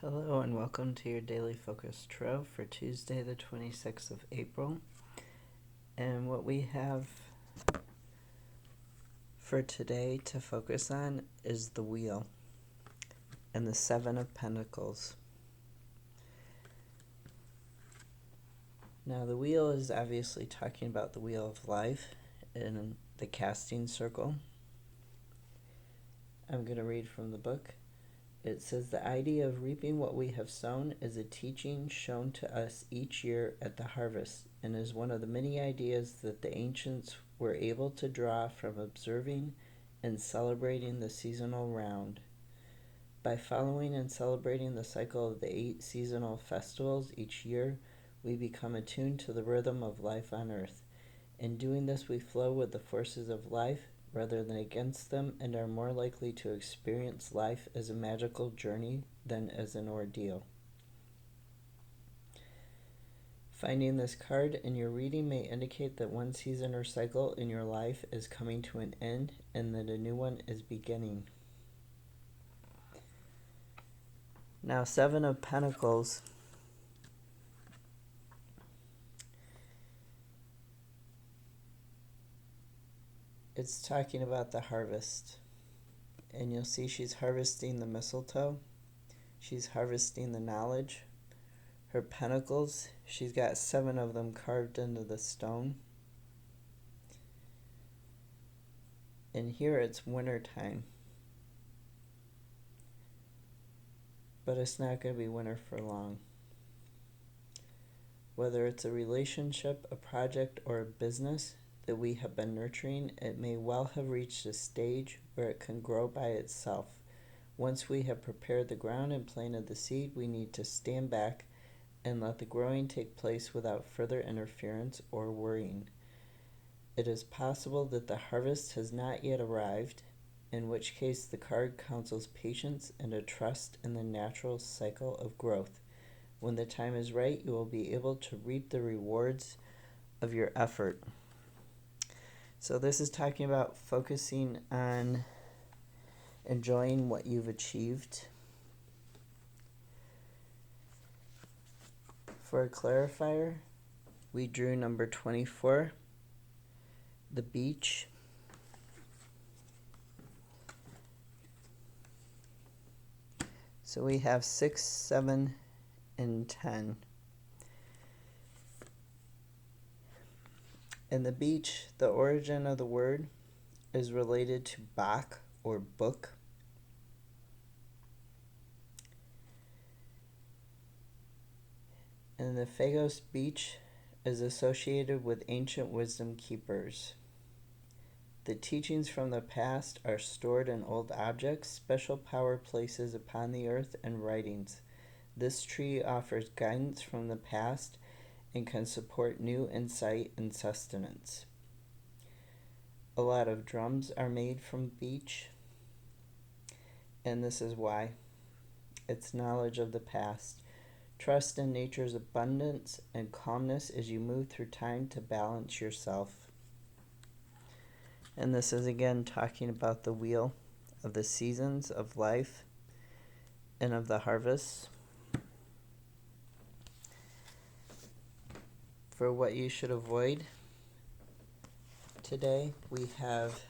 Hello and welcome to your Daily Focus Tarot for Tuesday the 26th of April. And what we have for today to focus on is the Wheel and the Seven of Pentacles. Now the Wheel is obviously talking about the Wheel of Life in the casting circle. I'm going to read from the book. It says, the idea of reaping what we have sown is a teaching shown to us each year at the harvest, and is one of the many ideas that the ancients were able to draw from observing and celebrating the seasonal round. By following and celebrating the cycle of the 8 seasonal festivals each year, we become attuned to the rhythm of life on earth. In doing this, we flow with the forces of life rather than against them, and are more likely to experience life as a magical journey than as an ordeal. Finding this card in your reading may indicate that one season or cycle in your life is coming to an end and that a new one is beginning. Now, Seven of Pentacles. It's talking about the harvest. And you'll see she's harvesting the mistletoe. She's harvesting the knowledge. Her pentacles, she's got 7 of them carved into the stone. And here it's winter time. But it's not going to be winter for long. Whether it's a relationship, a project, or a business that we have been nurturing, it may well have reached a stage where it can grow by itself. Once we have prepared the ground and planted the seed, we need to stand back and let the growing take place without further interference or worrying. It is possible that the harvest has not yet arrived, in which case the card counsels patience and a trust in the natural cycle of growth. When the time is right, you will be able to reap the rewards of your effort. So this is talking about focusing on enjoying what you've achieved. For a clarifier, we drew number 24, the beach. So we have 6, 7, and 10. In the beach, the origin of the word is related to Bach or book. And the Phagos beach is associated with ancient wisdom keepers. The teachings from the past are stored in old objects, special power places upon the earth, and writings. This tree offers guidance from the past and can support new insight and sustenance. A lot of drums are made from beech, and this is why. It's knowledge of the past. Trust in nature's abundance and calmness as you move through time to balance yourself. And this is again talking about the wheel of the seasons of life and of the harvest. For what you should avoid today, we have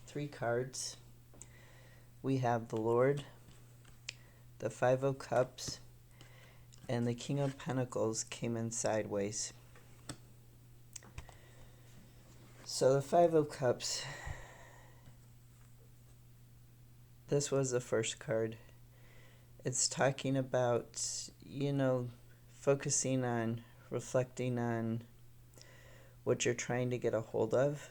3 cards. We have the Lord, the 5 of Cups, and the King of Pentacles came in sideways. So the 5 of Cups, this was the first card. It's talking about, focusing on, reflecting on what you're trying to get a hold of.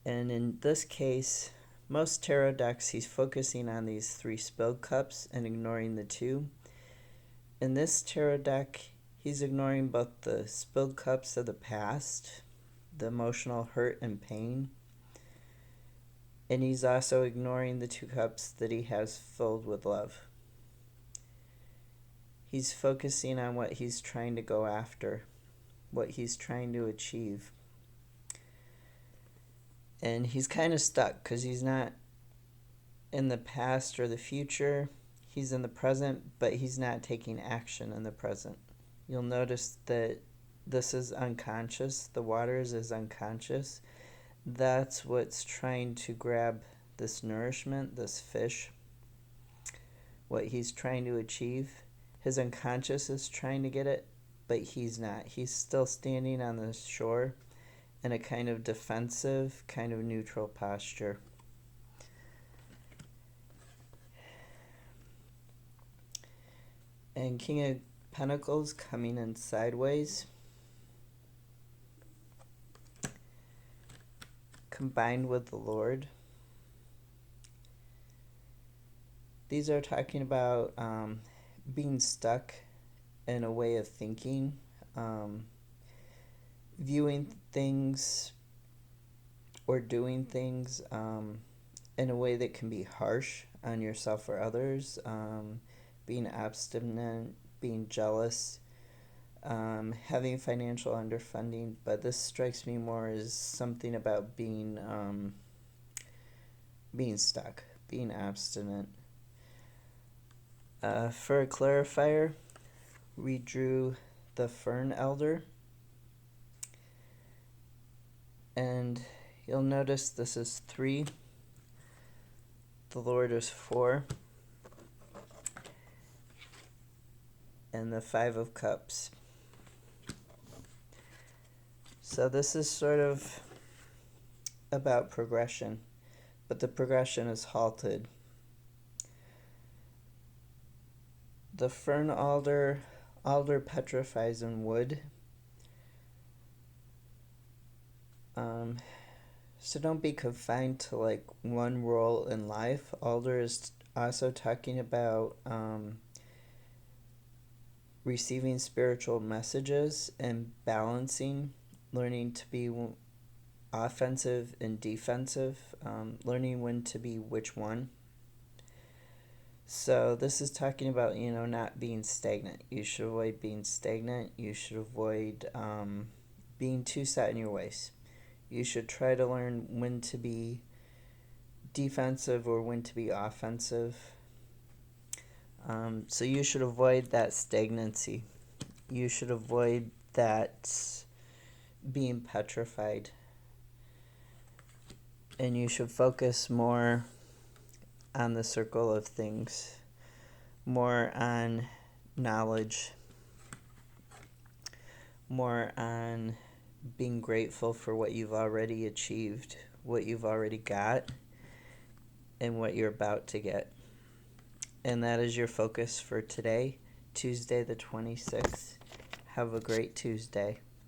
And in this case, most tarot decks, he's focusing on these 3 spilled cups and ignoring the 2. In this tarot deck, he's ignoring both the spilled cups of the past, the emotional hurt and pain, and he's also ignoring the 2 cups that he has filled with love. He's focusing on what he's trying to go after, what he's trying to achieve. And he's kind of stuck because he's not in the past or the future. He's in the present, but he's not taking action in the present. You'll notice that this is unconscious. The waters is unconscious. That's what's trying to grab this nourishment, this fish, what he's trying to achieve. His unconscious is trying to get it, but he's not. He's still standing on the shore in a kind of defensive, kind of neutral posture. And King of Pentacles coming in sideways, combined with the Lord. These are talking about being stuck in a way of thinking, viewing things or doing things in a way that can be harsh on yourself or others, being abstinent, being jealous, having financial underfunding. But this strikes me more as something about being stuck, being abstinent. For a clarifier, we drew the Fern Elder, and you'll notice this is 3, the Lord is 4, and the 5 of Cups. So this is sort of about progression, but the progression is halted. The Fern Alder petrifies in wood. So don't be confined to like one role in life. Alder is also talking about receiving spiritual messages and balancing, learning to be offensive and defensive, learning when to be which one. So this is talking about, not being stagnant. You should avoid being stagnant. You should avoid being too set in your ways. You should try to learn when to be defensive or when to be offensive. So you should avoid that stagnancy. You should avoid that being petrified. And you should focus more on the circle of things, more on knowledge, more on being grateful for what you've already achieved, what you've already got, and what you're about to get. And that is your focus for today, Tuesday the 26th. Have a great Tuesday.